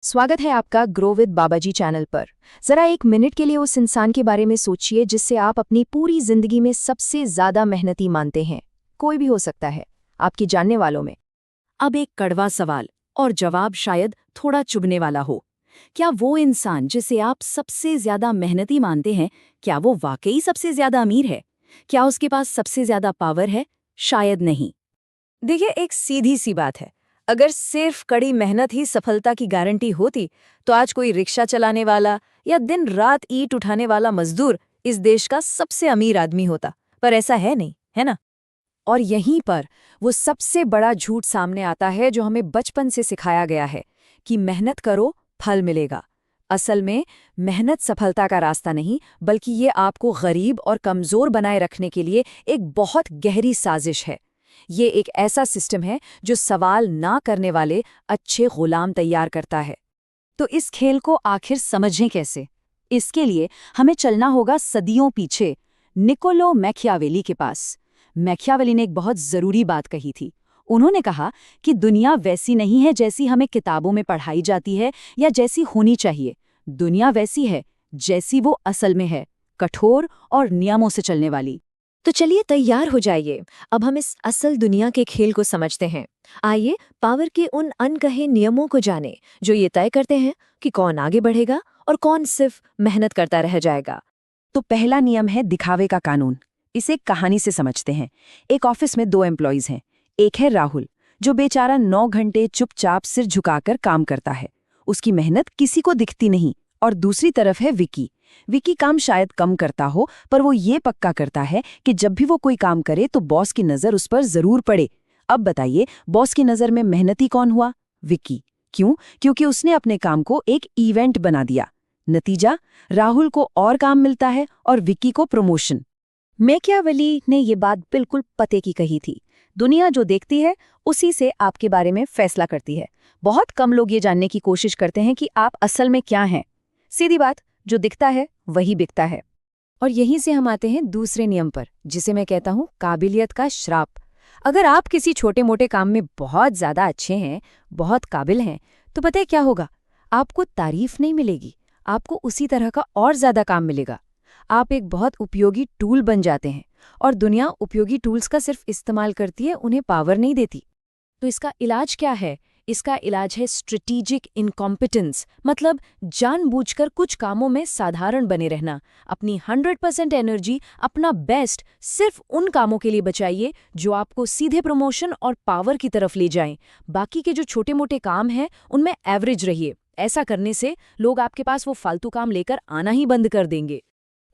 स्वागत है आपका ग्रो विद बाबाजी चैनल पर। जरा एक मिनट के लिए उस इंसान के बारे में सोचिए जिससे आप अपनी पूरी जिंदगी में सबसे ज्यादा मेहनती मानते हैं। कोई भी हो सकता है, आपकी जानने वालों में। अब एक कड़वा सवाल और जवाब शायद थोड़ा चुभने वाला हो। क्या वो इंसान जिसे आप सबसे ज्यादा मेहनती मानते हैं, क्या वो वाकई सबसे ज्यादा अमीर है? क्या उसके पास सबसे ज्यादा पावर है? शायद नहीं। देखिए, एक सीधी सी बात है। अगर सिर्फ कड़ी मेहनत ही सफलता की गारंटी होती तो आज कोई रिक्शा चलाने वाला या दिन रात ईंट उठाने वाला मजदूर इस देश का सबसे अमीर आदमी होता। पर ऐसा है नहीं, है ना? और यहीं पर वो सबसे बड़ा झूठ सामने आता है जो हमें बचपन से सिखाया गया है कि मेहनत करो, फल मिलेगा। असल में मेहनत सफलता का रास्ता नहीं, बल्कि ये आपको गरीब और कमजोर बनाए रखने के लिए एक बहुत गहरी साजिश है। ये एक ऐसा सिस्टम है जो सवाल ना करने वाले अच्छे गुलाम तैयार करता है। तो इस खेल को आखिर समझें कैसे? इसके लिए हमें चलना होगा सदियों पीछे, निकोलो मैकियावेली के पास। मैकियावेली ने एक बहुत जरूरी बात कही थी। उन्होंने कहा कि दुनिया वैसी नहीं है जैसी हमें किताबों में पढ़ाई जाती है या जैसी होनी चाहिए। दुनिया वैसी है जैसी वो असल में है, कठोर और नियमों से चलने वाली। तो चलिए तैयार हो जाइए, अब हम इस असल दुनिया के खेल को समझते हैं। आइए पावर के उन अनकहे नियमों को जानें जो ये तय करते हैं कि कौन आगे बढ़ेगा और कौन सिर्फ मेहनत करता रह जाएगा। तो पहला नियम है दिखावे का कानून। इसे एक कहानी से समझते हैं। एक ऑफिस में दो एम्प्लॉइज हैं। एक है राहुल, जो बेचारा 9 घंटे चुपचाप सिर झुकाकर काम करता है। उसकी मेहनत किसी को दिखती नहीं। और दूसरी तरफ है विकी। विकी काम शायद कम करता हो, पर वो ये पक्का करता है कि जब भी वो कोई काम करे तो बॉस की नज़र उस पर जरूर पड़े। अब बताइए, बॉस की नज़र में मेहनती कौन हुआ? विकी। क्यों? क्योंकि उसने अपने काम को एक इवेंट बना दिया। नतीजा, राहुल को और काम मिलता है और विकी को प्रमोशन। मैकियावेली ने ये बात बिल्कुल पते की कही थी। दुनिया जो देखती है उसी से आपके बारे में फैसला करती है। बहुत कम लोग ये जानने की कोशिश करते हैं कि आप असल में क्या हैं। सीधी बात, जो दिखता है वही बिकता है। और यहीं से हम आते हैं दूसरे नियम पर, जिसे मैं कहता हूं काबिलियत का श्राप। अगर आप किसी छोटे मोटे काम में बहुत ज्यादा अच्छे हैं, बहुत काबिल हैं, तो पता है क्या होगा? आपको तारीफ नहीं मिलेगी, आपको उसी तरह का और ज्यादा काम मिलेगा। आप एक बहुत उपयोगी टूल बन जाते हैं। और दुनिया उपयोगी टूल्स का सिर्फ इस्तेमाल करती है, उन्हें पावर नहीं देती। तो इसका इलाज क्या है? इसका इलाज है स्ट्रेटेजिक इनकॉम्पिटेंस, मतलब जानबूझकर कुछ कामों में साधारण बने रहना। अपनी 100% एनर्जी, अपना बेस्ट सिर्फ उन कामों के लिए बचाइए जो आपको सीधे प्रमोशन और पावर की तरफ ले जाएं। बाकी के जो छोटे मोटे काम हैं उनमें एवरेज रहिए। ऐसा करने से लोग आपके पास वो फालतू काम लेकर आना ही बंद कर देंगे।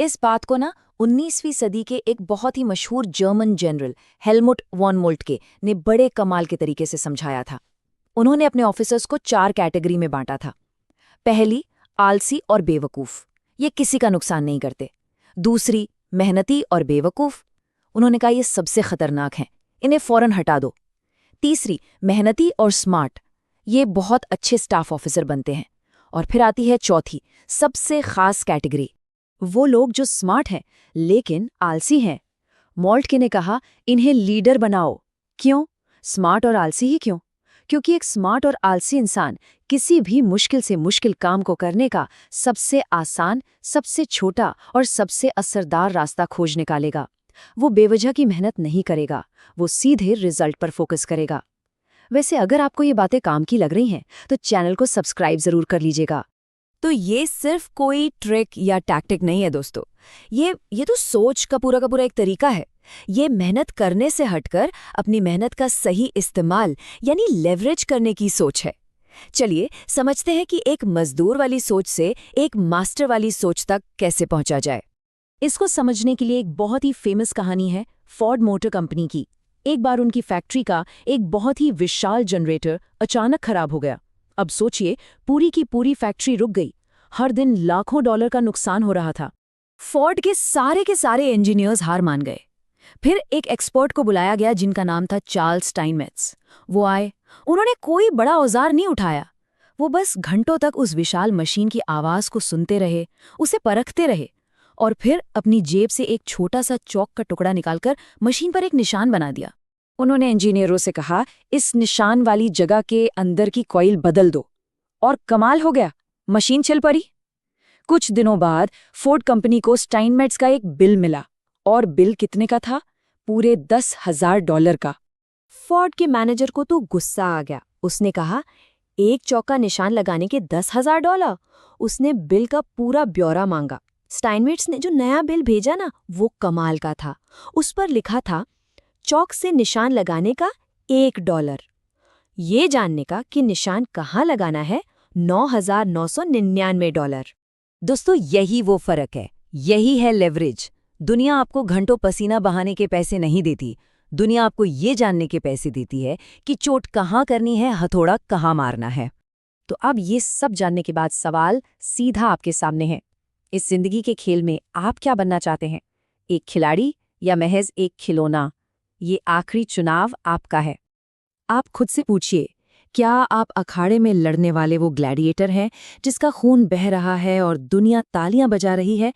इस बात को ना 19वीं सदी के एक बहुत ही मशहूर German general Helmuth von Moltke ने बड़े कमाल के तरीके से समझाया था। उन्होंने अपने ऑफिसर्स को 4 कैटेगरी में बांटा था। पहली, आलसी और बेवकूफ, ये किसी का नुकसान नहीं करते। दूसरी, मेहनती और बेवकूफ, उन्होंने कहा ये सबसे खतरनाक हैं, इन्हें फौरन हटा दो। तीसरी, मेहनती और स्मार्ट, ये बहुत अच्छे स्टाफ ऑफिसर बनते हैं। और फिर आती है चौथी, सबसे खास कैटेगरी, वो लोग जो स्मार्ट हैं लेकिन आलसी हैं। मोल्टके ने कहा इन्हें लीडर बनाओ। क्यों स्मार्ट और आलसी ही क्यों? क्योंकि एक स्मार्ट और आलसी इंसान किसी भी मुश्किल से मुश्किल काम को करने का सबसे आसान, सबसे छोटा और सबसे असरदार रास्ता खोज निकालेगा। वो बेवजह की मेहनत नहीं करेगा, वो सीधे रिजल्ट पर फोकस करेगा। वैसे अगर आपको ये बातें काम की लग रही हैं तो चैनल को सब्सक्राइब जरूर कर लीजिएगा। तो ये सिर्फ कोई ट्रिक या टैक्टिक नहीं है दोस्तों, ये तो सोच का पूरा एक तरीका है। ये मेहनत करने से हटकर अपनी मेहनत का सही इस्तेमाल यानी लेवरेज करने की सोच है। चलिए समझते हैं कि एक मजदूर वाली सोच से एक मास्टर वाली सोच तक कैसे पहुंचा जाए। इसको समझने के लिए एक बहुत ही फेमस कहानी है फोर्ड मोटर कंपनी की। एक बार उनकी फैक्ट्री का एक बहुत ही विशाल जनरेटर अचानक खराब हो गया। अब सोचिए, पूरी की पूरी फैक्ट्री रुक गई। हर दिन लाखों डॉलर का नुकसान हो रहा था। फोर्ड के सारे इंजीनियर्स हार मान गए। फिर एक एक्सपर्ट को बुलाया गया जिनका नाम था चार्ल्स स्टाइनमेट्ज। वो आए। उन्होंने कोई बड़ा औजार नहीं उठाया, वो बस घंटों तक उस विशाल मशीन की आवाज को सुनते रहे, उसे परखते रहे और फिर अपनी जेब से एक छोटा सा चौक का टुकड़ा निकालकर मशीन पर एक निशान बना दिया। उन्होंने इंजीनियरों से कहा, इस निशान वाली जगह के अंदर की कॉइल बदल दो। और कमाल हो गया, मशीन चल पड़ी। कुछ दिनों बाद फोर्ड कंपनी को स्टाइनमेट्स का एक बिल मिला, और बिल कितने का था? पूरे $10,000 का। फोर्ड के मैनेजर को तो गुस्सा आ गया। उसने कहा, एक चौका निशान लगाने के $10,000? उसने बिल का पूरा ब्यौरा मांगा। स्टाइनमेट्स ने जो नया बिल भेजा ना, वो कमाल का था। उस पर लिखा था, चौक से निशान लगाने का $1। ये जानने का कि निशान कहाँ लगाना है, $9,999। दोस्तों, यही वो फर्क है, यही है लेवरेज। दुनिया आपको घंटों पसीना बहाने के पैसे नहीं देती, दुनिया आपको ये जानने के पैसे देती है कि चोट कहाँ करनी है, हथौड़ा कहाँ मारना है। तो अब ये सब जानने के बाद सवाल सीधा आपके सामने है। इस जिंदगी के खेल में आप क्या बनना चाहते हैं? एक खिलाड़ी या महज एक खिलौना? ये आखिरी चुनाव आपका है। आप खुद से पूछिए, क्या आप अखाड़े में लड़ने वाले वो ग्लैडिएटर हैं जिसका खून बह रहा है और दुनिया तालियां बजा रही है?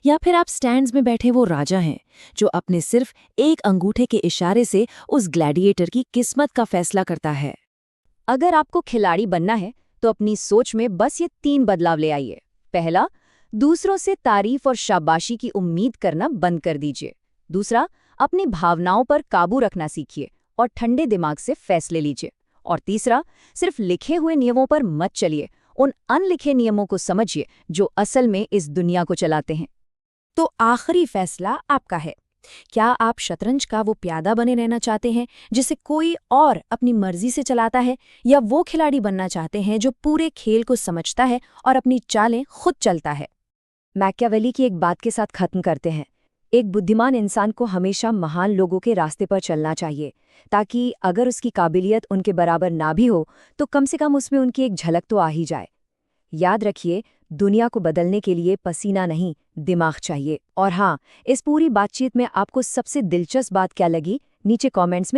या फिर आप स्टैंड्स में बैठे वो राजा हैं जो अपने सिर्फ एक अंगूठे के इशारे से उस ग्लैडिएटर की किस्मत का फैसला करता है? अगर आपको खिलाड़ी बनना है तो अपनी सोच में बस ये 3 बदलाव ले आइए। पहला, दूसरों से तारीफ और शाबाशी की उम्मीद करना बंद कर दीजिए। दूसरा, अपनी भावनाओं पर काबू रखना सीखिए और ठंडे दिमाग से फैसले लीजिए। और तीसरा, सिर्फ लिखे हुए नियमों पर मत चलिए, उन अनलिखे नियमों को समझिए जो असल में इस दुनिया को चलाते हैं। तो आखिरी फैसला आपका है। क्या आप शतरंज का वो प्यादा बने रहना चाहते हैं जिसे कोई और अपनी मर्जी से चलाता है, या वो खिलाड़ी बनना चाहते हैं जो पूरे खेल को समझता है और अपनी चालें खुद चलता है? मैकियावेली की एक बात के साथ खत्म करते हैं। एक बुद्धिमान इंसान को हमेशा महान लोगों के रास्ते पर चलना चाहिए, ताकि अगर उसकी काबिलियत उनके बराबर ना भी हो तो कम से कम उसमें उनकी एक झलक तो आ ही जाए। याद रखिए, दुनिया को बदलने के लिए पसीना नहीं, दिमाग चाहिए। और हाँ, इस पूरी बातचीत में आपको सबसे दिलचस्प बात क्या लगी, नीचे कमेंट्स में